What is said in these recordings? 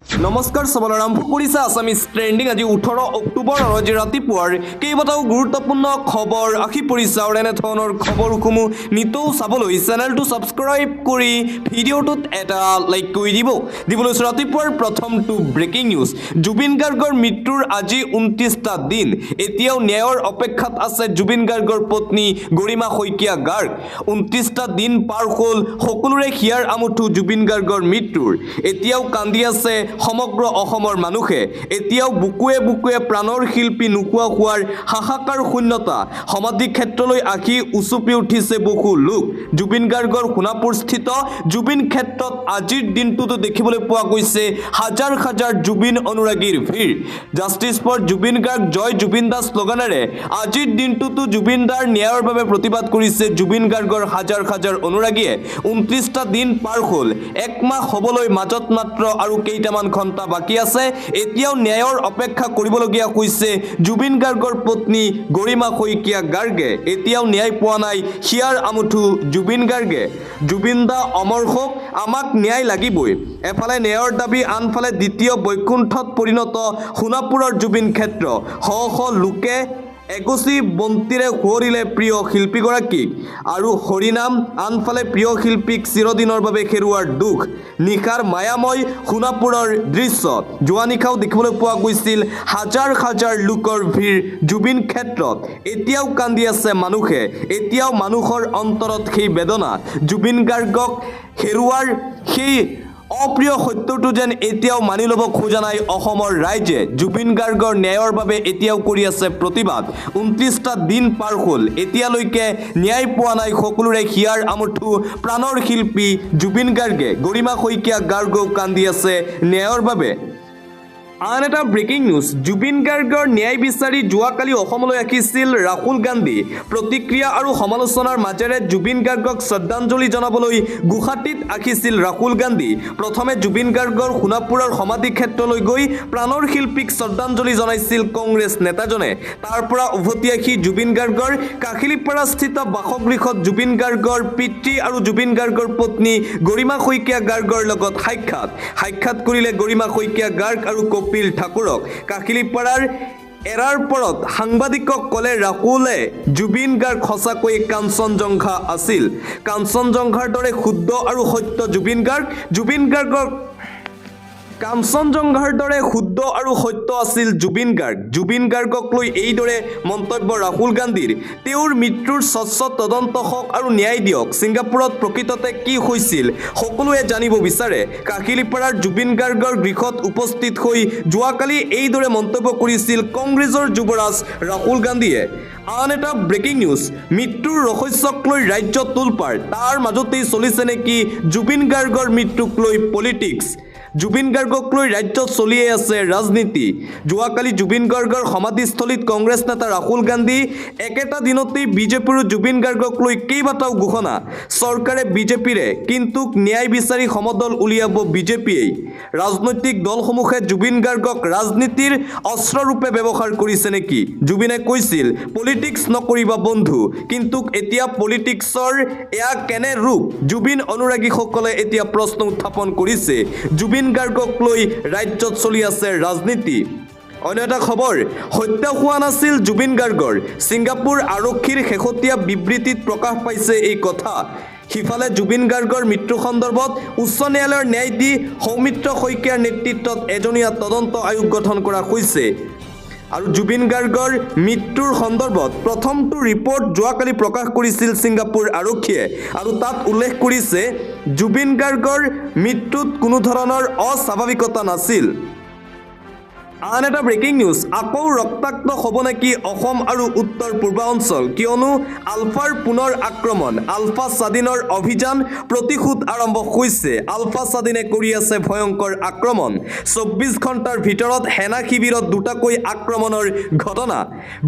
নমস্কাৰ সবল আৰম্ভ কৰিছে আছামিজ ট্ৰেণ্ডিং আজি 18 অক্টোবৰ আজি ৰাতিপুৱাৰ কেইবাটাও গুৰুত্বপূৰ্ণ খবৰ আহি পৰিছে আৰু এনেধৰণৰ খবৰসমূহ নিতৌ চাবলৈ চেনেলটো ছাবস্ক্ৰাইব কৰি ভিডিঅ'টোত এটা লাইক কৰি দিবলৈ ৰাতিপুৱাৰ প্ৰথমটো ব্ৰেকিং নিউজ জুবিন গাৰ্গৰ মৃত্যুৰ আজি 29টা দিন এতিয়াও ন্যায়ৰ অপেক্ষাত আছে জুবিন গাৰ্গৰ পত্নী গৰিমা শইকীয়া গাৰ্গ 29টা দিন পাৰ হ'ল সকলোৰে হিয়াৰ আমঠু জুবিন গাৰ্গৰ মৃত্যুৰ এতিয়াও কান্দি আছে সমগ্ৰ অসমৰ মানুহে এতিয়াও বুকুৱে বুকুৱে প্ৰাণৰ শিল্পী নুকুৱা হোৱাৰ হাহাকাৰ শূন্যতা সমাধি ক্ষেত্ৰলৈ আহি উচুপি উঠিছে বহু লোক জুবিন গাৰ্গৰ সোণাপুৰস্থিত জুবিন ক্ষেত্ৰত আজিৰ দিনটোতো দেখিবলৈ পোৱা গৈছে হাজাৰ হাজাৰ জুবিন অনুৰাগীৰ ভিৰ জাষ্টিছ ফৰ জুবিন গাৰ্গ জয় জুবিন দাস শ্লোগানেৰে আজিৰ দিনটোতো জুবিন দাৰ ন্যায়ৰ বাবে প্ৰতিবাদ কৰিছে জুবিন গাৰ্গৰ হাজাৰ হাজাৰ অনুৰাগীয়ে 29টা দিন পাৰ হ'ল এক মাহ হ'বলৈ মাজত মাত্ৰ আৰু কেইটামান ঘণ্টা বাকি আছে এতিয়াও ন্যায়ৰ অপেক্ষা কৰিবলগীয়া হৈছে জুবিন গাৰ্গৰ পত্নী গৰিমা শইকীয়া গাৰ্গে এতিয়াও ন্যায় পোৱা নাই হিয়াৰ আমঠু জুবিন গাৰ্গে জুবিন দা অমৰ হোক আমাক ন্যায় লাগিবই এফালে ন্যায়ৰ দাবী আনফালে দ্বিতীয় বৈকুণ্ঠত পৰিণত সোণাপুৰৰ জুবিন ক্ষেত্ৰ শ শ লোকে এগচি বন্তিৰে সোঁৱৰিলে প্ৰিয় শিল্পীগৰাকীক আৰু হৰিনাম আনফালে প্ৰিয় শিল্পীক চিৰদিনৰ বাবে হেৰুৱাৰ দুখ নিশাৰ মায়াময় সোণাপুৰৰ দৃশ্য যোৱা নিশাও দেখিবলৈ পোৱা গৈছিল হাজাৰ হাজাৰ লোকৰ ভিৰ জুবিন ক্ষেত্ৰত এতিয়াও কান্দি আছে মানুহে এতিয়াও মানুহৰ অন্তৰত সেই বেদনা জুবিন গাৰ্গক হেৰুৱাৰ সেই অপ্ৰিয় সত্যটো যেন এতিয়াও মানি ল'ব খোজা নাই অসমৰ ৰাইজে জুবিন গাৰ্গৰ ন্যায়ৰ বাবে এতিয়াও কৰি আছে প্ৰতিবাদ 29টা দিন পাৰ হ'ল এতিয়ালৈকে ন্যায় পোৱা নাই সকলোৰে হিয়াৰ আমঠু প্ৰাণৰ শিল্পী জুবিন গাৰ্গে গৰিমা শইকীয়া গাৰ্গেও কান্দি আছে ন্যায়ৰ বাবে আন এটা ব্ৰেকিং নিউজ জুবিন গাৰ্গৰ ন্যায় বিচাৰি যোৱাকালি অসমলৈ আহিছিল ৰাহুল গান্ধী প্ৰতিক্ৰিয়া আৰু সমালোচনাৰ মাজেৰে জুবিন গাৰ্গক শ্ৰদ্ধাঞ্জলি জনাবলৈ গুৱাহাটীত আহিছিল ৰাহুল গান্ধী প্ৰথমে জুবিন গাৰ্গৰ সোণাপুৰৰ সমাধি ক্ষেত্ৰলৈ গৈ প্ৰাণৰ শিল্পীক শ্ৰদ্ধাঞ্জলি জনাইছিল কংগ্ৰেছ নেতাজনে তাৰ পৰা উভতি আহি জুবিন গাৰ্গৰ কাহিলিপাৰাস্থিত বাসগৃহত জুবিন গাৰ্গৰ পিতৃ আৰু জুবিন গাৰ্গৰ পত্নী গৰিমা শইকীয়া গাৰ্গৰ লগত সাক্ষাৎ কৰিলে গৰিমা শইকীয়া গাৰ্গ আৰু কপিল ঠাকুৰক কাহিলিপাৰাৰ এৰাৰ পৰত সাংবাদিকক ক'লে ৰাহুলে জুবিন গাৰ্গ সঁচাকৈ কাঞ্চনজংঘা আছিল কাঞ্চনজংঘাৰ দৰে শুদ্ধ আৰু সত্য জুবিন গাৰ্গৰ কাঞ্চনজংঘাৰ দৰে শুদ্ধ আৰু সত্য আছিল জুবিন গাৰ্গক লৈ এইদৰে মন্তব্য ৰাহুল গান্ধীৰ তেওঁৰ মৃত্যুৰ স্বচ্ছ তদন্ত হওক আৰু ন্যায় দিয়ক ছিংগাপুৰত প্ৰকৃততে কি হৈছিল সকলোৱে জানিব বিচাৰে কাহিলিপাৰাৰ জুবিন গাৰ্গৰ গৃহত উপস্থিত হৈ যোৱাকালি এইদৰে মন্তব্য কৰিছিল কংগ্ৰেছৰ যুৱৰাজ ৰাহুল গান্ধীয়ে আন এটা ব্ৰেকিং নিউজ মৃত্যুৰ ৰহস্যক লৈ ৰাজ্য তোলপাৰ তাৰ মাজতেই চলিছে নেকি জুবিন গাৰ্গৰ মৃত্যুক লৈ পলিটিক্স জুবিন গাৰ্গক লৈ ৰাজ্যত চলিয়ে আছে ৰাজনীতি যোৱাকালি জুবিন গাৰ্গৰ সমাধিস্থলীত কংগ্ৰেছ নেতা ৰাহুল গান্ধী একেটা দিনতেই বিজেপিৰ জুবিন গাৰ্গক লৈ কেইবাটাও ঘোষণা চৰকাৰে বিজেপিৰে কিন্তু ন্যায় বিচাৰি সমদল উলিয়াব বিজেপিয়েই ৰাজনৈতিক দলসমূহে জুবিন গাৰ্গক ৰাজনীতিৰ অস্ত্ৰৰূপে ব্যৱহাৰ কৰিছে নেকি জুবিনে কৈছিল পলিটিক্স নকৰিবা বন্ধু কিন্তু এতিয়া পলিটিক্সৰ এয়া কেনে ৰূপ জুবিন অনুৰাগীসকলে এতিয়া প্ৰশ্ন উত্থাপন কৰিছে জুবিন গাৰ্গক লৈ ৰাজ্যত চলি আছে ৰাজনীতি অন্য এটা খবৰ হত্যা হোৱা নাছিল জুবিন গাৰ্গৰ ছিংগাপুৰ আৰক্ষীৰ শেহতীয়া বিবৃতিত প্ৰকাশ পাইছে এই কথা সিফালে জুবিন গাৰ্গৰ মৃত্যু সন্দৰ্ভত উচ্চ ন্যায়ালয়ৰ ন্যায়াধীশ সৌমিত্ৰ শইকীয়াৰ নেতৃত্বত এজনীয়া তদন্ত আয়োগ গঠন কৰা হৈছে আৰু জুবিন গাৰ্গৰ মৃত্যুৰ সন্দৰ্ভত প্ৰথমটো ৰিপৰ্ট যোৱাকালি প্ৰকাশ কৰিছিল ছিংগাপুৰ আৰক্ষীয়ে আৰু তাত উল্লেখ কৰিছে জুবিন গাৰ্গৰ মৃত্যুত কোনো ধৰণৰ অস্বাভাৱিকতা নাছিল আন এটা ব্ৰেকিং নিউজ আকৌ ৰক্তাক্ত হ'ব নেকি অসম আৰু উত্তৰ পূৰ্বাঞ্চল কিয়নো আলফাৰ পুনৰ আক্ৰমণ আলফা স্বাধীনৰ অভিযান প্ৰতিশোধ আৰম্ভ হৈছে আলফা স্বাধীনে কৰি আছে ভয়ংকৰ আক্ৰমণ 24 ঘণ্টাৰ ভিতৰত সেনা শিবিৰত দুটাকৈ আক্ৰমণৰ ঘটনা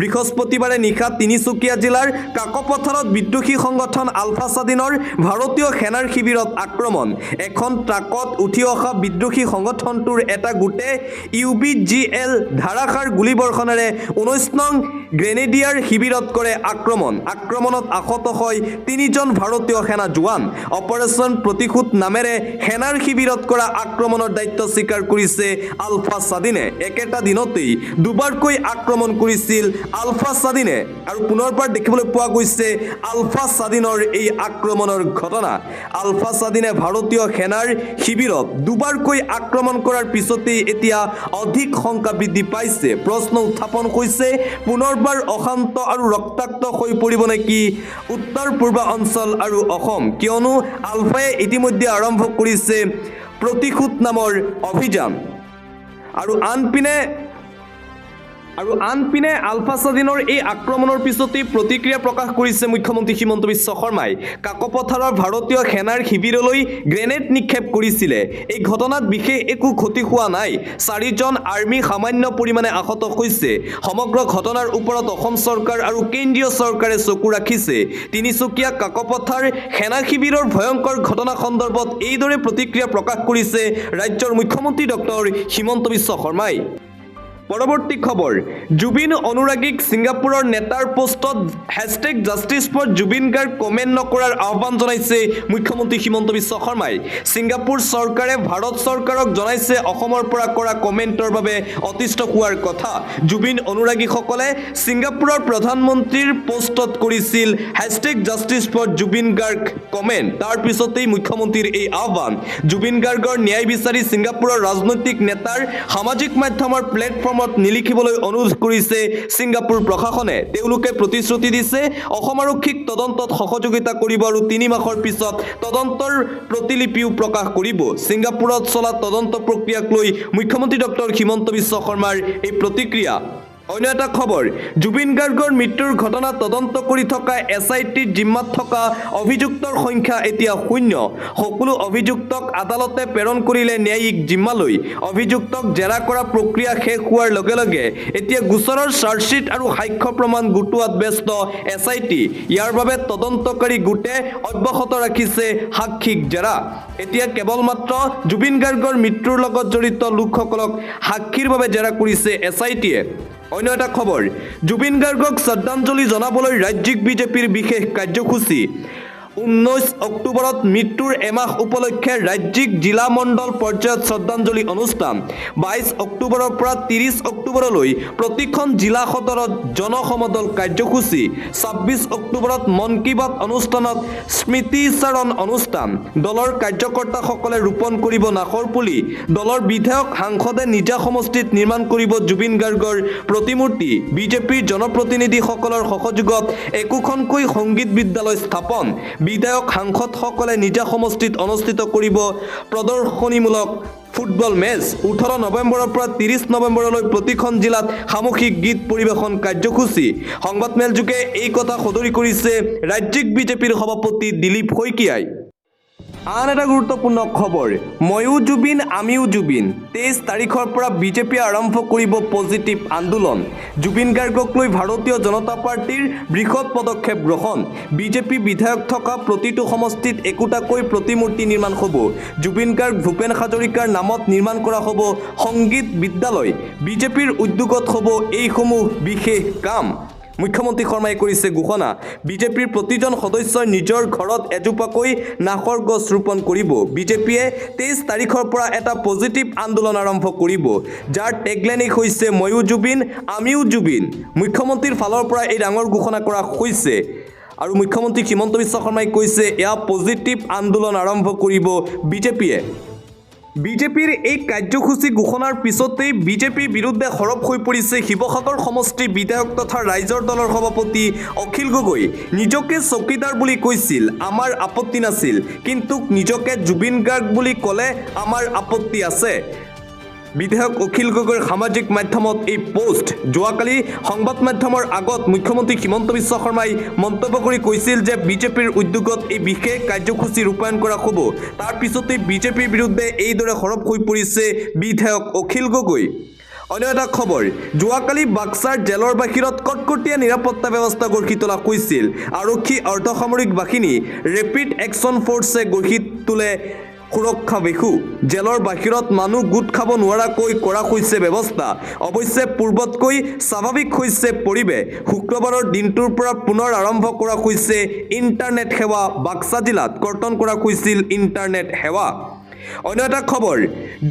বৃহস্পতিবাৰে নিশা তিনিচুকীয়া জিলাৰ কাকপথাৰত বিদ্ৰোহী সংগঠন আলফা স্বাধীনৰ ভাৰতীয় সেনাৰ শিবিৰত আক্ৰমণ এখন ট্ৰাকত উঠি অহা বিদ্ৰোহী সংগঠনটোৰ এটা গোটে UBG ATL ধাৰাসাৰ গুলীবৰ্ষণেৰে 19 নং গ্ৰেনেডিয়াৰ শিবিৰত কৰে আক্ৰমণত আহত হয় 3জন ভাৰতীয় সেনা জোৱান অপাৰেশ্যন প্ৰতিশোধ নামেৰে সেনাৰ শিবিৰত কৰা আক্ৰমণৰ দায়িত্ব স্বীকাৰ কৰিছে আলফা স্বাধীনে একেটা দিনতেই দুবাৰকৈ আক্ৰমণ কৰিছিল আলফা স্বাধীনে আৰু পুনৰবাৰ দেখিবলৈ পোৱা গৈছে আলফা স্বাধীনৰ এই আক্ৰমণৰ ঘটনা আলফা স্বাধীনে ভাৰতীয় সেনাৰ শিবিৰত দুবাৰকৈ আক্ৰমণ কৰাৰ পিছতেই এতিয়া অধিক শংকা বৃদ্ধি পাইছে প্ৰশ্ন উত্থাপন হৈছে পুনৰবাৰ অশান্ত আৰু ৰক্তাক্ত হৈ পৰিব নেকি উত্তৰ পূৰ্ব অঞ্চল আৰু অসম কিয়নো আলফাই ইতিমধ্যে আৰম্ভ কৰিছে প্ৰতিশোধ নামৰ অভিযান আৰু আনপিনে আলফা স্বাধীনৰ এই আক্ৰমণৰ পিছতেই প্ৰতিক্ৰিয়া প্ৰকাশ কৰিছে মুখ্যমন্ত্ৰী হিমন্ত বিশ্ব শৰ্মাই কাকপথাৰৰ ভাৰতীয় সেনাৰ শিবিৰলৈ গ্ৰেনেড নিক্ষেপ কৰিছিলে এই ঘটনাত বিশেষ একো ক্ষতি হোৱা নাই 4জন আৰ্মি সামান্য পৰিমাণে আহত হৈছে সমগ্ৰ ঘটনাৰ ওপৰত অসম চৰকাৰ আৰু কেন্দ্ৰীয় চৰকাৰে চকু ৰাখিছে তিনিচুকীয়া কাকপথাৰ সেনা শিবিৰৰ ভয়ংকৰ ঘটনা সন্দৰ্ভত এইদৰে প্ৰতিক্ৰিয়া প্ৰকাশ কৰিছে ৰাজ্যৰ মুখ্যমন্ত্ৰী ডক্টৰ হিমন্ত বিশ্ব শৰ্মাই পৰৱৰ্তী খবৰ জুবিন অনুৰাগীক ছিংগাপুৰৰ নেতাৰ পোষ্টত #justice for Zubeen Garg comment নকৰাৰ আহ্বান জনাইছে মুখ্যমন্ত্ৰী হিমন্ত বিশ্ব শৰ্মাই ছিংগাপুৰ চৰকাৰে ভাৰত চৰকাৰক জনাইছে অসমৰ পৰা কৰা কমেণ্টৰ বাবে অতিষ্ঠ হোৱাৰ কথা জুবিন অনুৰাগীসকলে ছিংগাপুৰৰ প্ৰধানমন্ত্ৰীৰ পোষ্টত কৰিছিল #justice for Zubeen Garg comment তাৰ পিছতেই মুখ্যমন্ত্ৰীৰ এই আহ্বান জুবিন গাৰ্গৰ ন্যায় বিচাৰি ছিংগাপুৰৰ ৰাজনৈতিক নেতাৰ সামাজিক মাধ্যমৰ প্লেটফৰ্মত নিলিখিবলৈ অনুৰোধ কৰিছে ছিংগাপুৰ প্ৰশাসনে তেওঁলোকে প্ৰতিশ্ৰুতি দিছে অসম আৰক্ষীক তদন্তত সহযোগিতা কৰিব আৰু 3 মাহৰ পিছত তদন্তৰ প্ৰতিলিপিও প্ৰকাশ কৰিব ছিংগাপুৰত চলা তদন্ত প্ৰক্ৰিয়াক লৈ মুখ্যমন্ত্ৰী ডক্টৰ হিমন্ত বিশ্ব শৰ্মাৰ এই প্ৰতিক্ৰিয়া অন্য এটা খবৰ জুবিন গাৰ্গৰ মৃত্যুৰ ঘটনা তদন্ত কৰি থকা SITৰ জিম্মাত থকা অভিযুক্তৰ সংখ্যা এতিয়া 0 সকলো অভিযুক্তক আদালতে প্ৰেৰণ কৰিলে ন্যায়িক জিম্মালৈ অভিযুক্তক জেৰা কৰা প্ৰক্ৰিয়া শেষ হোৱাৰ লগে লগে এতিয়া গোচৰৰ চাৰ্জশ্বিট আৰু সাক্ষ্য প্ৰমাণ গোটোৱাত ব্যস্ত SIT ইয়াৰ বাবে তদন্তকাৰী গোটে অব্যাহত ৰাখিছে সাক্ষীক জেৰা এতিয়া কেৱল মাত্ৰ জুবিন গাৰ্গৰ মৃত্যুৰ লগত জড়িত লোকসকলক সাক্ষীৰ বাবে জেৰা কৰিছে SITয়ে অন্য এটা খবৰ জুবিন গাৰ্গক শ্ৰদ্ধাঞ্জলি জনাবলৈ ৰাজ্যিক বিজেপিৰ বিশেষ কাৰ্যসূচী 19 অক্টোবৰত মৃত্যুৰ এমাহ উপলক্ষে ৰাজ্যিক জিলা মণ্ডল পৰ্যায়ত শ্ৰদ্ধাঞ্জলি অনুষ্ঠান 22 অক্টোবৰৰ পৰা 30 অক্টোবৰলৈ প্ৰতিখন জিলা সদৰত জনসমদল কাৰ্যসূচী 26 অক্টোবৰত মন কী বাত অনুষ্ঠানত স্মৃতিচাৰণ অনুষ্ঠান দলৰ কাৰ্যকৰ্তাসকলে ৰোপণ কৰিব নাকৰ পুলি দলৰ বিধায়ক সাংসদে নিজা সমষ্টিত নিৰ্মাণ কৰিব জুবিন গাৰ্গৰ প্ৰতিমূৰ্তি বিজেপিৰ জনপ্ৰতিনিধিসকলৰ সহযোগত একোখনকৈ সংগীত বিদ্যালয় স্থাপন বিধায়ক সাংসদসকলে নিজা সমষ্টিত অনুষ্ঠিত কৰিব প্ৰদৰ্শনীমূলক ফুটবল মেচ 18 নৱেম্বৰৰ পৰা 30 নৱেম্বৰলৈ প্ৰতিখন জিলাত সামূহিক গীত পৰিৱেশন কাৰ্যসূচী সংবাদমেলযোগে এই কথা সদৰি কৰিছে ৰাজ্যিক বিজেপিৰ সভাপতি দিলীপ শইকীয়াই আন এটা গুৰুত্বপূৰ্ণ খবৰ ময়ো জুবিন আমিও জুবিন 23 তাৰিখৰ পৰা বিজেপিয়ে আৰম্ভ কৰিব পজিটিভ আন্দোলন জুবিন গাৰ্গক লৈ ভাৰতীয় জনতা পাৰ্টিৰ বৃহৎ পদক্ষেপ গ্ৰহণ বিজেপি বিধায়ক থকা প্ৰতিটো সমষ্টিত একোটাকৈ প্ৰতিমূৰ্তি নিৰ্মাণ হ'ব জুবিন গাৰ্গ ভূপেন হাজৰিকাৰ নামত নিৰ্মাণ কৰা হ'ব সংগীত বিদ্যালয় বিজেপিৰ উদ্যোগত হ'ব এইসমূহ বিশেষ কাম মুখ্যমন্ত্ৰী শৰ্মাই কৰিছে ঘোষণা বিজেপিৰ প্ৰতিজন সদস্যই নিজৰ ঘৰত এজোপাকৈ নাকৰ গছ ৰোপণ কৰিব বিজেপিয়ে 23 তাৰিখৰ পৰা এটা পজিটিভ আন্দোলন আৰম্ভ কৰিব যাৰ টেগলাইন হৈছে ময়ো জুবিন আমিও জুবিন মুখ্যমন্ত্ৰীৰ ফালৰ পৰা এই ডাঙৰ ঘোষণা কৰা হৈছে আৰু মুখ্যমন্ত্ৰী হিমন্ত বিশ্ব শৰ্মাই কৈছে এয়া পজিটিভ আন্দোলন আৰম্ভ কৰিব বিজেপিয়ে বিজেপিৰ এই কাৰ্যসূচী ঘোষণাৰ পিছতেই বিজেপিৰ বিৰুদ্ধে সৰব হৈ পৰিছে শিৱসাগৰ সমষ্টিৰ বিধায়ক তথা ৰাইজৰ দলৰ সভাপতি অখিল গগৈ নিজকে চকীদাৰ বুলি কৈছিল আমাৰ আপত্তি নাছিল কিন্তু নিজকে জুবিন গাৰ্গ বুলি ক'লে আমাৰ আপত্তি আছে বিধায়ক অখিল গগৈৰ সামাজিক মাধ্যমত এই পোষ্ট যোৱাকালি সংবাদ মাধ্যমৰ আগত মুখ্যমন্ত্ৰী হিমন্ত বিশ্ব শৰ্মাই মন্তব্য কৰি কৈছিল যে বিজেপিৰ উদ্যোগত এই বিশেষ কাৰ্যসূচী ৰূপায়ণ কৰা হ'ব তাৰ পিছতে বিজেপিৰ বিৰুদ্ধে এইদৰে সৰব হৈ পৰিছে বিধায়ক অখিল গগৈ অন্য এটা খবৰ যোৱাকালি বাক্সাৰ জেলৰ বাহিৰত কটকটীয়া নিৰাপত্তা ব্যৱস্থা গঢ়ি তোলা হৈছিল আৰক্ষী অৰ্ধসামৰিক বাহিনী ৰেপিড একশ্যন ফ'ৰ্চে গঢ়ি তোলে সুৰক্ষা বেশু জেলৰ বাহিৰত মানুহ গোট খাব নোৱাৰাকৈ কৰা হৈছে ব্যৱস্থা অৱশ্যে পূৰ্বতকৈ স্বাভাৱিক হৈছে পৰিৱেশ শুক্ৰবাৰৰ দিনটোৰ পৰা পুনৰ আৰম্ভ কৰা হৈছে ইণ্টাৰনেট সেৱা বাক্সা জিলাত কৰ্তন কৰা হৈছিল ইণ্টাৰনেট সেৱা অন্য এটা খবৰ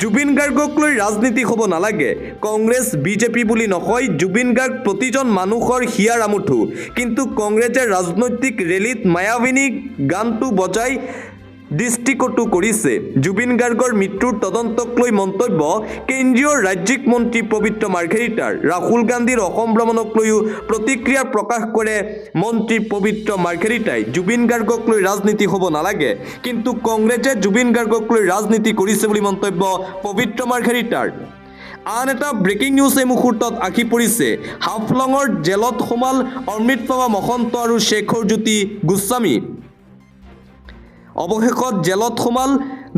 জুবিন গাৰ্গক লৈ ৰাজনীতি হ'ব নালাগে কংগ্ৰেছ বিজেপি বুলি নকয় জুবিন গাৰ্গ প্ৰতিজন মানুহৰ হিয়াৰ আমুঠু কিন্তু কংগ্ৰেছে ৰাজনৈতিক ৰেলীত মায়াবিনী গানটো বজাই দৃষ্টিকটু কৰিছে জুবিন গাৰ্গৰ মৃত্যুৰ তদন্তক লৈ মন্তব্য কেন্দ্ৰীয় ৰাজ্যিক মন্ত্ৰী পবিত্ৰ মাৰ্ঘেৰিটাৰ ৰাহুল গান্ধীৰ অসম ভ্ৰমণক লৈও প্ৰতিক্ৰিয়া প্ৰকাশ কৰে মন্ত্ৰী পবিত্ৰ মাৰ্ঘেৰিটাই জুবিন গাৰ্গক লৈ ৰাজনীতি হ'ব নালাগে কিন্তু কংগ্ৰেছে জুবিন গাৰ্গক লৈ ৰাজনীতি কৰিছে বুলি মন্তব্য পবিত্ৰ মাৰ্ঘেৰিটাৰ আন এটা ব্ৰেকিং নিউজ এই মুহূৰ্তত আহি পৰিছে হাফলঙৰ জেলত সোমাল অমৃতপ্ৰভা মহন্ত আৰু শেখৰজ্যোতি গোস্বামী অৱশেষত জেলত সোমাল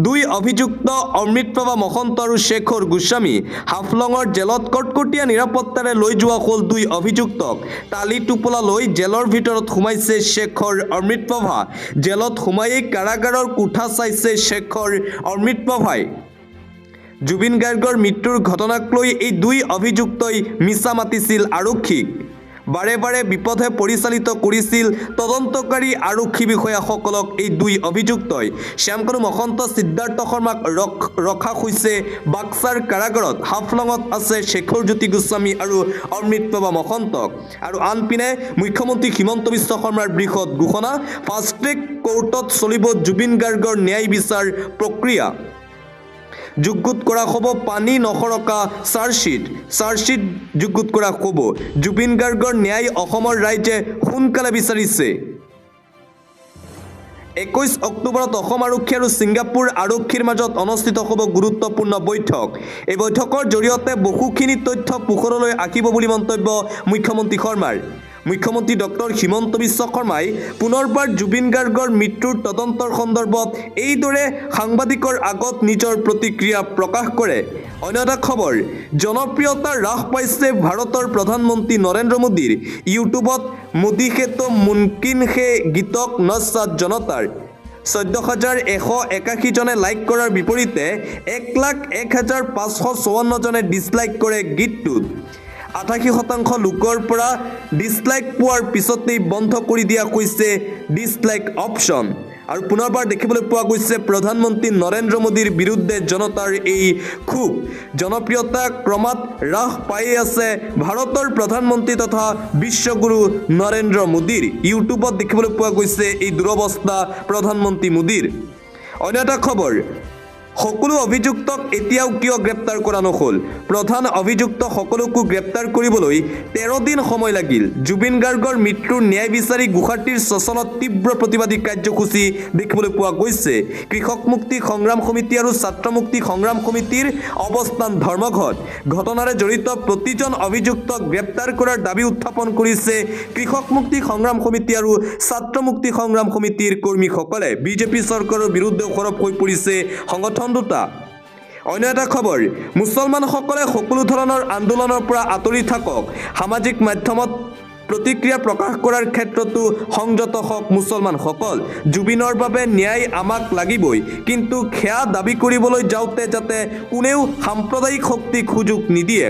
দুই অভিযুক্ত অমৃতপ্ৰভা মহন্ত আৰু শেখৰ গোস্বামী হাফলঙৰ জেলত কটকটীয়া নিৰাপত্তাৰে লৈ যোৱা হ'ল দুই অভিযুক্তক টালি টোপোলা লৈ জেলৰ ভিতৰত সোমাইছে শেখৰ অমৃতপ্ৰভা জেলত সোমায়েই কাৰাগাৰৰ কোঠা চাইছে শেখৰ অমৃতপ্ৰভাই জুবিন গাৰ্গৰ মৃত্যুৰ ঘটনাক লৈ এই দুই অভিযুক্তই মিছা মাতিছিল আৰক্ষীক বাৰে বাৰে বিপথে পৰিচালিত কৰিছিল তদন্তকাৰী আৰক্ষী বিষয়াসকলক এই দুই অভিযুক্তই শ্যামকানু মহন্ত সিদ্ধাৰ্থ শৰ্মাক ৰখা হৈছে বাক্সাৰ কাৰাগাৰত হাফলঙত আছে শেখৰজ্যোতি গোস্বামী আৰু অমৃতপ্ৰভা মহন্তক আৰু আনপিনে মুখ্যমন্ত্ৰী হিমন্ত বিশ্ব শৰ্মাৰ বৃহৎ ঘোষণা ফাষ্ট ট্ৰেক কোৰ্টত চলিব জুবিন গাৰ্গৰ ন্যায় বিচাৰ প্ৰক্ৰিয়া যুগুত কৰা হ'ব পানী নসৰকা চাৰ্জশ্বিট যুগুত কৰা হ'ব জুবিন গাৰ্গৰ ন্যায় অসমৰ ৰাইজে সোনকালে বিচাৰিছে 21 অক্টোবৰত অসম আৰক্ষী আৰু ছিংগাপুৰ আৰক্ষীৰ মাজত অনুষ্ঠিত হ'ব গুৰুত্বপূৰ্ণ বৈঠক এই বৈঠকৰ জৰিয়তে বহুখিনি তথ্য পোহৰলৈ আহিব বুলি মন্তব্য মুখ্যমন্ত্ৰী শৰ্মাৰ মুখ্যমন্ত্ৰী ডক্টৰ হিমন্ত বিশ্ব শৰ্মাই পুনৰবাৰ জুবিন গাৰ্গৰ মৃত্যুৰ তদন্তৰ সন্দৰ্ভত এইদৰে সাংবাদিকৰ আগত নিজৰ প্ৰতিক্ৰিয়া প্ৰকাশ কৰে অন্য এটা খবৰ জনপ্ৰিয়তা হ্ৰাস পাইছে ভাৰতৰ প্ৰধানমন্ত্ৰী নৰেন্দ্ৰ মোদীৰ ইউটিউবত মোদী হে তো মুমকিন হে গীতক নচাত জনতাৰ 14,181 জনে লাইক কৰাৰ বিপৰীতে 1,01,554 জনে ডিছলাইক কৰে গীতটোত 88% লোকৰ পৰা ডিছলাইক পোৱাৰ পিছতেই বন্ধ কৰি দিয়া হৈছে ডিছলাইক অপশ্যন আৰু পুনৰবাৰ দেখিবলৈ পোৱা গৈছে প্ৰধানমন্ত্ৰী নৰেন্দ্ৰ মোদীৰ বিৰুদ্ধে জনতাৰ এই ক্ষোভ জনপ্ৰিয়তা ক্ৰমাৎ হ্ৰাস পাই আছে ভাৰতৰ প্ৰধানমন্ত্ৰী তথা বিশ্বগুৰু নৰেন্দ্ৰ মোদীৰ ইউটিউবত দেখিবলৈ পোৱা গৈছে এই দুৰৱস্থা প্ৰধানমন্ত্ৰী মোদীৰ অন্য এটা খবৰ সকলো অভিযুক্তক এতিয়াও কিয় গ্ৰেপ্তাৰ কৰা নহল প্ৰধান অভিযুক্ত সকলোকো গ্ৰেপ্তাৰ কৰিবলৈ 13 দিন সময় লাগিল জুবিন গাৰ্গৰ মৃত্যুৰ ন্যায় বিচাৰি গুৱাহাটীৰ সচলত তীব্ৰ প্ৰতিবাদী কাৰ্যসূচী দেখিবলৈ পোৱা গৈছে কৃষক মুক্তি সংগ্ৰাম সমিতি আৰু ছাত্ৰ মুক্তি সংগ্ৰাম সমিতিৰ অৱস্থান ধৰ্মঘট ঘটনাৰে জড়িত প্ৰতিজন অভিযুক্তক গ্ৰেপ্তাৰ কৰাৰ দাবী উত্থাপন কৰিছে কৃষক মুক্তি সংগ্ৰাম সমিতি আৰু ছাত্ৰ মুক্তি সংগ্ৰাম সমিতিৰ কৰ্মীসকলে বিজেপি চৰকাৰৰ বিৰুদ্ধে সৰব হৈ পৰিছে সংগঠন দুটা অন্য এটা খবৰ মুছলমানসকলে সকলো ধৰণৰ আন্দোলনৰ পৰা আঁতৰি থাকক সামাজিক মাধ্যমত প্ৰতিক্ৰিয়া প্ৰকাশ কৰাৰ ক্ষেত্ৰতো সংযত হওক মুছলমানসকল জুবিনৰ বাবে ন্যায় আমাক লাগিবই কিন্তু খেয়া দাবী কৰিবলৈ যাওঁতে যাতে কোনেও সাম্প্ৰদায়িক শক্তিক সুযোগ নিদিয়ে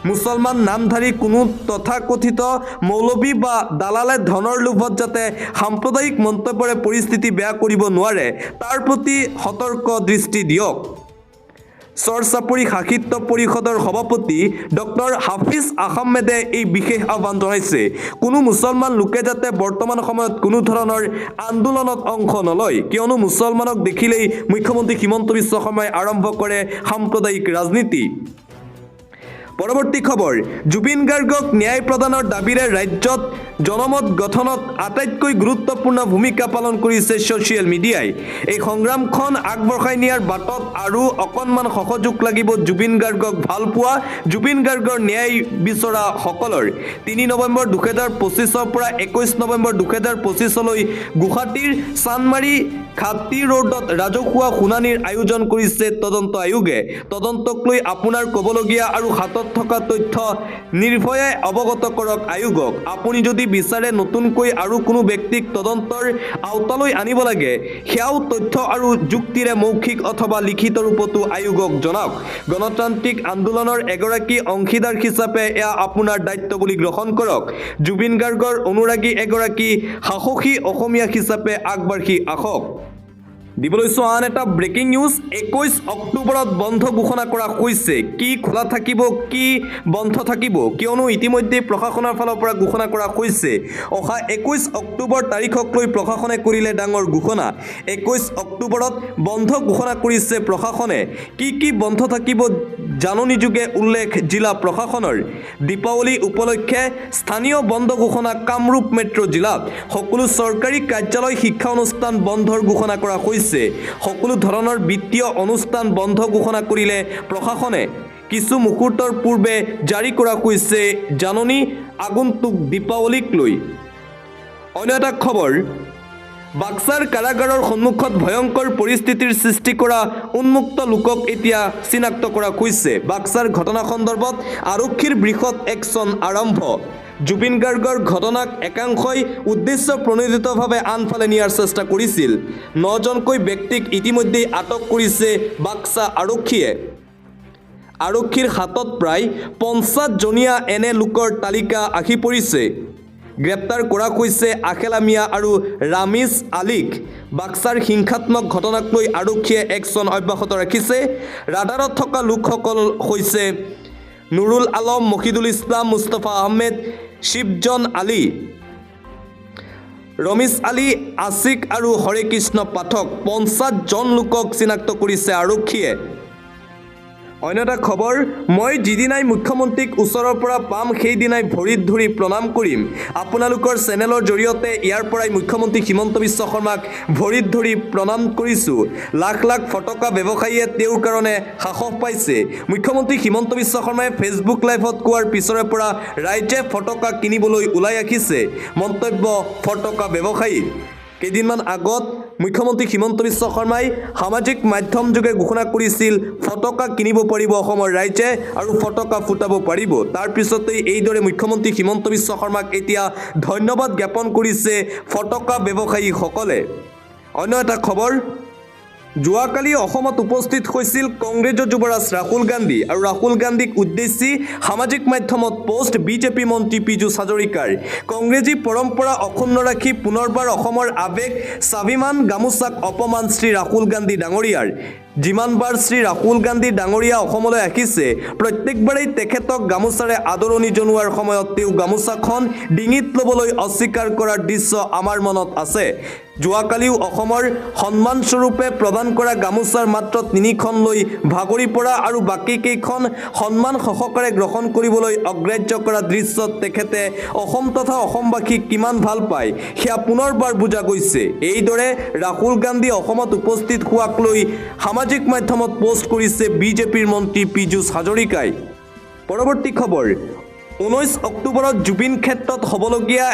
মুছলমান নামধাৰী কোনো তথাকথিত মৌলবী বা দালালে ধনৰ লোভত যাতে সাম্প্ৰদায়িক মন্তব্যৰে পৰিস্থিতি বেয়া কৰিব নোৱাৰে তাৰ প্ৰতি সতৰ্ক দৃষ্টি দিয়ক চৰচাপৰি সাহিত্য পৰিষদৰ সভাপতি ডক্টৰ হাফিজ আহমেদে এই বিশেষ আহ্বান জনাইছে কোনো মুছলমান লোকে যাতে বৰ্তমান সময়ত কোনো ধৰণৰ আন্দোলনত অংশ নলয় কিয়নো মুছলমানক দেখিলেই মুখ্যমন্ত্ৰী হিমন্ত বিশ্ব শৰ্মাই আৰম্ভ কৰে সাম্প্ৰদায়িক ৰাজনীতি পৰৱৰ্তী খবৰ জুবিন গাৰ্গক ন্যায় প্ৰদানৰ দাবীৰে ৰাজ্যত জনমত গঠনত আটাইতকৈ গুৰুত্বপূৰ্ণ ভূমিকা পালন কৰিছে ছ'চিয়েল মিডিয়াই এই সংগ্ৰামখন আগবঢ়াই নিয়াৰ বাটত আৰু অকণমান সহযোগ লাগিব জুবিন গাৰ্গক ভাল পোৱা জুবিন গাৰ্গৰ ন্যায় বিচৰা সকলৰ 3 নৱেম্বৰ 2025 পৰা 21 নৱেম্বৰ 2025 লৈ গুৱাহাটীৰ চানমাৰী খাতি ৰোডত ৰাজহুৱা শুনানিৰ আয়োজন কৰিছে তদন্ত আয়োগে তদন্তক লৈ আপোনাৰ ক'বলগীয়া আৰু হাতত হাতত থকা তথ্য নিৰ্ভয়ে অৱগত কৰক আয়োগক। আপুনি যদি বিচাৰে নতুনকৈ আৰু কোনো ব্যক্তিক তদন্তৰ আওতালৈ আনিব লাগে সেয়াও তথ্য আৰু যুক্তিৰে মৌখিক অথবা লিখিত ৰূপতো আয়োগক জনাওক। গণতান্ত্ৰিক আন্দোলনৰ এগৰাকী অংশীদাৰ হিচাপে এয়া আপোনাৰ দায়িত্ব বুলি গ্ৰহণ কৰক। জুবিন গাৰ্গৰ অনুৰাগী এগৰাকী সাহসী অসমীয়া হিচাপে আগবাঢ়ি আহক। দিবলৈ আন এটা ব্ৰেকিং নিউজ। 21 অক্টোবৰত বন্ধ ঘোষণা কৰা হৈছে। কি খোলা থাকিব কি বন্ধ থাকিব, কিয়নো ইতিমধ্যে প্ৰশাসনৰ ফালৰ পৰা ঘোষণা কৰা হৈছে। অহা 21 অক্টোবৰ তাৰিখক লৈ প্ৰশাসনে কৰিলে ডাঙৰ ঘোষণা। 21 অক্টোবৰত বন্ধ ঘোষণা কৰিছে প্ৰশাসনে। কি বন্ধ থাকিব জাননীযোগে উল্লেখ জিলা প্ৰশাসনৰ। দীপাৱলী উপলক্ষে স্থানীয় বন্ধ ঘোষণা কামৰূপ মেট্ৰ' জিলাত। সকলো চৰকাৰী কাৰ্যালয় শিক্ষা অনুষ্ঠান বন্ধৰ ঘোষণা কৰা হৈছে। সকলো ধৰণৰ বিত্তীয় অনুষ্ঠান বন্ধ ঘোষণা কৰিলে প্ৰশাসনে। কিছু মুহূৰ্তৰ পূৰ্বে জাৰি কৰা হৈছে জাননী আগন্তুক দীপাৱলীক লৈ। অন্য এটা খবৰ, বাক্সাৰ কাৰাগাৰৰ সন্মুখত ভয়ংকৰ পৰিস্থিতিৰ সৃষ্টি কৰা উন্মুক্ত লোকক এতিয়া চিনাক্ত কৰা হৈছে। বাক্সাৰ ঘটনা সন্দৰ্ভত আৰক্ষীৰ বৃহৎ একশ্যন আৰম্ভ। জুবিন গাৰ্গৰ ঘটনাক একাংশই উদ্দেশ্য প্ৰণোদিতভাৱে আনফালে নিয়াৰ চেষ্টা কৰিছিল। 9জনকৈ ব্যক্তিক ইতিমধ্যে আটক কৰিছে বাক্সা আৰক্ষীয়ে। আৰক্ষীৰ হাতত প্ৰায় 50জনীয়া এনে লোকৰ তালিকা আহি পৰিছে। গ্ৰেপ্তাৰ কৰা হৈছে আখেলা মিয়া আৰু ৰামিজ আলীক। বাক্সাৰ হিংসাত্মক ঘটনাক লৈ আৰক্ষীয়ে একশ্যন অব্যাহত ৰাখিছে। ৰাডাৰত থকা লোকসকল হৈছে নুৰুল আলম, মহিদুল ইছলাম, মুস্তাফা আহমেদ, শিৱজন আলী, ৰমিজ আলী, আছিক আৰু হৰে কৃষ্ণ পাঠক। 50জন লোকক চিনাক্ত কৰিছে আৰক্ষীয়ে। অন্য এটা খবৰ, মই যিদিনাই মুখ্যমন্ত্ৰীক ওচৰৰ পৰা পাম সেইদিনাই ভৰিত ধৰি প্ৰণাম কৰিম। আপোনালোকৰ চেনেলৰ জৰিয়তে ইয়াৰ পৰাই মুখ্যমন্ত্ৰী হিমন্ত বিশ্ব শৰ্মাক ভৰিত ধৰি প্ৰণাম কৰিছোঁ। লাখ লাখ ফটকা ব্যৱসায়ীয়ে তেওঁৰ কাৰণে সাহস পাইছে। মুখ্যমন্ত্ৰী হিমন্ত বিশ্ব শৰ্মাই ফেচবুক লাইভত কোৱাৰ পিছৰে পৰা ৰাইজে ফটকা কিনিবলৈ ওলাই আহিছে। মন্তব্য ফটকা ব্যৱসায়ীৰ। কেইদিনমান আগত মুখ্যমন্ত্ৰী হিমন্ত বিশ্ব শৰ্মাই সামাজিক মাধ্যমযোগে ঘোষণা কৰিছিল ফটকা কিনিব পাৰিব অসমৰ ৰাইজে আৰু ফটকা ফুটাব পাৰিব। তাৰ পিছতেই এইদৰে মুখ্যমন্ত্ৰী হিমন্ত বিশ্ব শৰ্মাক এতিয়া ধন্যবাদ জ্ঞাপন কৰিছে ফটকা ব্যৱসায়ীসকলে। অন্য এটা খবৰ, যোৱাকালি অসমত উপস্থিত হৈছিল কংগ্ৰেছৰ যুৱৰাজ ৰাহুল গান্ধী আৰু ৰাহুল গান্ধীক উদ্দেশ্যি সামাজিক মাধ্যমত পোষ্ট বিজেপি মন্ত্ৰী পীযুষ হাজৰিকাৰ। কংগ্ৰেছী পৰম্পৰা অক্ষুণ্ণ ৰাখি পুনৰবাৰ অসমৰ আৱেগ স্বাভিমান গামোচাক অপমান শ্ৰী ৰাহুল গান্ধী ডাঙৰীয়াৰ। যিমানবাৰ শ্ৰী ৰাহুল গান্ধী ডাঙৰীয়া অসমলৈ আহিছে প্ৰত্যেকবাৰেই তেখেতক গামোচাৰে আদৰণি জনোৱাৰ সময়ত তেওঁ গামোচাখন ডিঙিত ল'বলৈ অস্বীকাৰ কৰাৰ দৃশ্য আমাৰ মনত আছে। যোৱাকালিও অসমৰ সন্মানস্বৰূপে প্ৰদান কৰা গামোচাৰ মাত্ৰ 3খন লৈ ভাগৰি পৰা আৰু বাকীকেইখন সন্মান সহকাৰে গ্ৰহণ কৰিবলৈ অগ্ৰাহ্য কৰা দৃশ্যত তেখেতে অসম তথা অসমবাসীক কিমান ভাল পায় সেয়া পুনৰবাৰ বুজা গৈছে। এইদৰে ৰাহুল গান্ধী অসমত উপস্থিত হোৱাক লৈ সামাজিক মাধ্যমত পোষ্ট কৰিছে বিজেপিৰ মন্ত্ৰী পীযুষ হাজৰিকাই। পৰৱৰ্তী খবৰ, 19 অক্টোবৰত জুবিন ক্ষেত্ৰত হ'বলগীয়া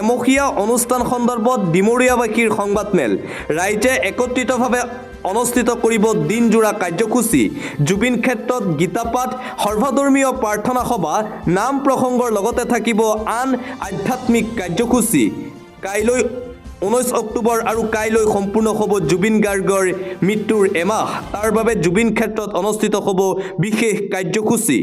এমহীয়া অনুষ্ঠান সন্দৰ্ভত ডিমৰীয়াবাসীৰ সংবাদমেল। ৰাইজে একত্ৰিতভাৱে অনুষ্ঠিত কৰিব দিনজোৰা কাৰ্যসূচী। জুবিন ক্ষেত্ৰত গীতাপাঠ, সৰ্বধৰ্মীয় প্ৰাৰ্থনা সভা, নাম প্ৰসংগৰ লগতে থাকিব আন আধ্যাত্মিক কাৰ্যসূচী। কাইলৈ 19 অক্টোবৰ আৰু কাইলৈ সম্পূৰ্ণ হ'ব জুবিন গাৰ্গৰ মৃত্যুৰ এমাহ। তাৰ বাবে জুবিন ক্ষেত্ৰত অনুষ্ঠিত হ'ব বিশেষ কাৰ্যসূচী।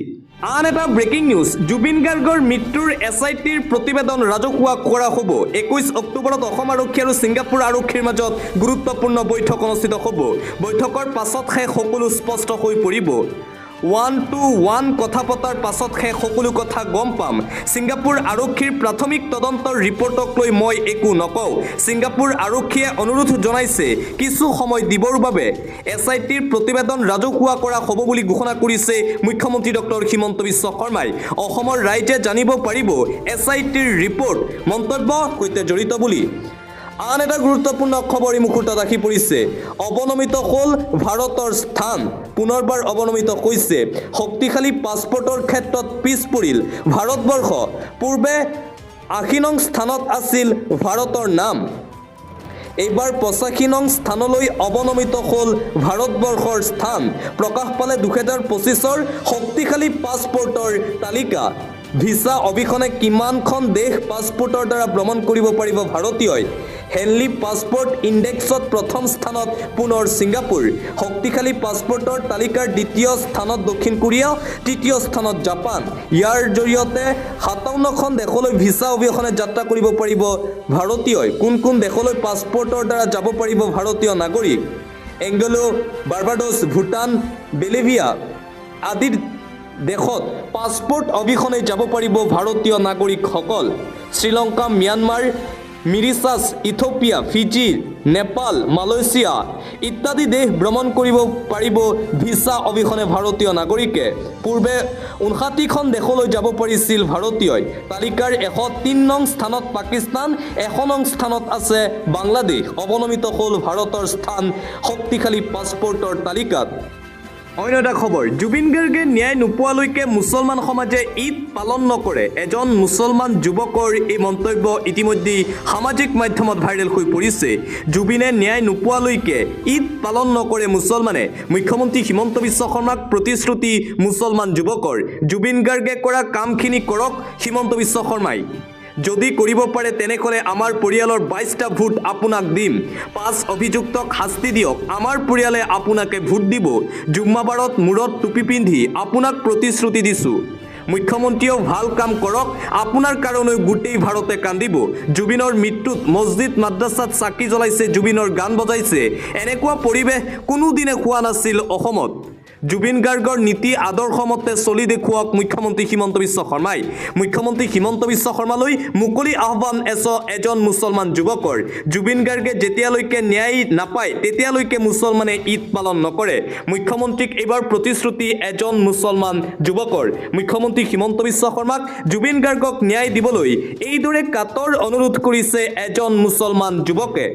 আন এটা ব্ৰেকিং নিউজ, জুবিন গাৰ্গৰ মৃত্যুৰ SITৰ প্ৰতিবেদন ৰাজহুৱা কৰা হ'ব। 21 অক্টোবৰত অসম আৰক্ষী আৰু ছিংগাপুৰ আৰক্ষীৰ মাজত গুৰুত্বপূৰ্ণ বৈঠক অনুষ্ঠিত হ'ব। বৈঠকৰ পাছতহে সকলো স্পষ্ট হৈ পৰিব। 1-to-1 কথা পতাৰ পাছতহে সকলো কথা গম পাম। ছিংগাপুৰ আৰক্ষীৰ প্ৰাথমিক তদন্তৰ ৰিপৰ্টক লৈ মই একো নকওঁ। ছিংগাপুৰ আৰক্ষীয়ে অনুৰোধ জনাইছে কিছু সময় দিবৰ বাবে। SITৰ প্ৰতিবেদন ৰাজহুৱা কৰা হ'ব বুলি ঘোষণা কৰিছে মুখ্যমন্ত্ৰী ডক্টৰ হিমন্ত বিশ্ব শৰ্মাই। অসমৰ ৰাইজে জানিব পাৰিব SITৰ ৰিপৰ্ট মন্তব্য সৈতে জড়িত বুলি। আন এটা গুৰুত্বপূৰ্ণ খবৰ এই মুহূৰ্তত আহি পৰিছে। অৱনমিত হ'ল ভাৰতৰ স্থান। পুনৰবাৰ অৱনমিত হৈছে। শক্তিশালী পাছপৰ্টৰ ক্ষেত্ৰত পিছ পৰিল ভাৰতবৰ্ষ। পূৰ্বে 80 নং স্থানত আছিল ভাৰতৰ নাম। এইবাৰ 85 নং স্থানলৈ অৱনমিত হ'ল ভাৰতবৰ্ষৰ স্থান প্ৰকাশ পালে 2025ৰ শক্তিশালী পাছপোৰ্টৰ তালিকা ভিসা অবিহনে কিমানখন দেশ পাছপোৰ্টৰ দ্বাৰা ভ্ৰমণ কৰিব পাৰিব ভাৰতীয়ই হেনলি পাছপোৰ্ট ইণ্ডেক্সত প্ৰথম স্থানত পুনৰ ছিংগাপুৰ শক্তিশালী পাছপোৰ্টৰ তালিকাৰ দ্বিতীয় স্থানত দক্ষিণ কোৰিয়া তৃতীয় স্থানত জাপান ইয়াৰ জৰিয়তে 57খন দেশলৈ ভিসা অবিহনে যাত্ৰা কৰিব পাৰিব ভাৰতীয়ই কোন দেশলৈ পাছপোৰ্টৰ দ্বাৰা যাব পাৰিব ভাৰতীয় নাগৰিক এংগোলা বাৰ্বাডোছ ভুটান বলিভিয়া আদিৰ দেশত পাছপোৰ্ট অবিহনে যাব পাৰিব ভাৰতীয় নাগৰিকসকল Sri Lanka Myanmar Mauritius Ethiopia Fiji Nepal Malaysia ইত্যাদি দেশ ভ্ৰমণ কৰিব পাৰিব ভিসা অবিহনে ভাৰতীয় নাগৰিকে পূৰ্বে 59খন দেশলৈ যাব পাৰিছিল ভাৰতীয়ই তালিকাৰ 103 নং স্থানত পাকিস্তান 100 নং স্থানত আছে বাংলাদেশ অৱনমিত হ'ল ভাৰতৰ স্থান শক্তিশালী পাছপোৰ্টৰ তালিকাত অন্য এটা খবৰ জুবিন গাৰ্গে ন্যায় নোপোৱালৈকে মুছলমান সমাজে ঈদ পালন নকৰে এজন মুছলমান যুৱকৰ এই মন্তব্য ইতিমধ্যে সামাজিক মাধ্যমত ভাইৰেল হৈ পৰিছে জুবিনে ন্যায় নোপোৱালৈকে ঈদ পালন নকৰে মুছলমানে মুখ্যমন্ত্ৰী হিমন্ত বিশ্ব শৰ্মাক প্ৰতিশ্ৰুতি মুছলমান যুৱকৰ জুবিন গাৰ্গে কৰা কামখিনি কৰক হিমন্ত বিশ্ব শৰ্মাই যদি কৰিব পাৰে তেনেহলে আমাৰ পৰিয়ালৰ 22টা ভোট আপোনাক দিম 5 অভিযুক্তক শাস্তি দিয়ক আমাৰ পৰিয়ালে আপোনাকে ভোট দিব জুম্মাবাৰত মূৰত টুপি পিন্ধি আপোনাক প্ৰতিশ্ৰুতি দিছো মুখ্যমন্ত্ৰীও ভাল কাম কৰক আপোনাৰ কাৰণে গোটেই ভাৰতে কান্দিব জুবিনৰ মৃত্যুত মছজিদ মাদ্ৰাসাত চাকি জ্বলাইছে জুবিনৰ গান বজাইছে এনেকুৱা পৰিৱেশ কোনোদিনে হোৱা নাছিল অসমত জুবিন গাৰ্গৰ নীতি আদৰ্শ মতে চলি দেখুৱাওক মুখ্যমন্ত্ৰী হিমন্ত বিশ্ব শৰ্মাই মুখ্যমন্ত্ৰী হিমন্ত বিশ্ব শৰ্মালৈ মুকলি আহ্বান এজন মুছলমান যুৱকৰ জুবিন গাৰ্গে যেতিয়ালৈকে ন্যায় নাপায় তেতিয়ালৈকে মুছলমানে ঈদ পালন নকৰে মুখ্যমন্ত্ৰীক এইবাৰ প্ৰতিশ্ৰুতি এজন মুছলমান যুৱকৰ মুখ্যমন্ত্ৰী হিমন্ত বিশ্ব শৰ্মাক জুবিন গাৰ্গক ন্যায় দিবলৈ এইদৰে কাতৰ অনুৰোধ কৰিছে এজন মুছলমান যুৱকে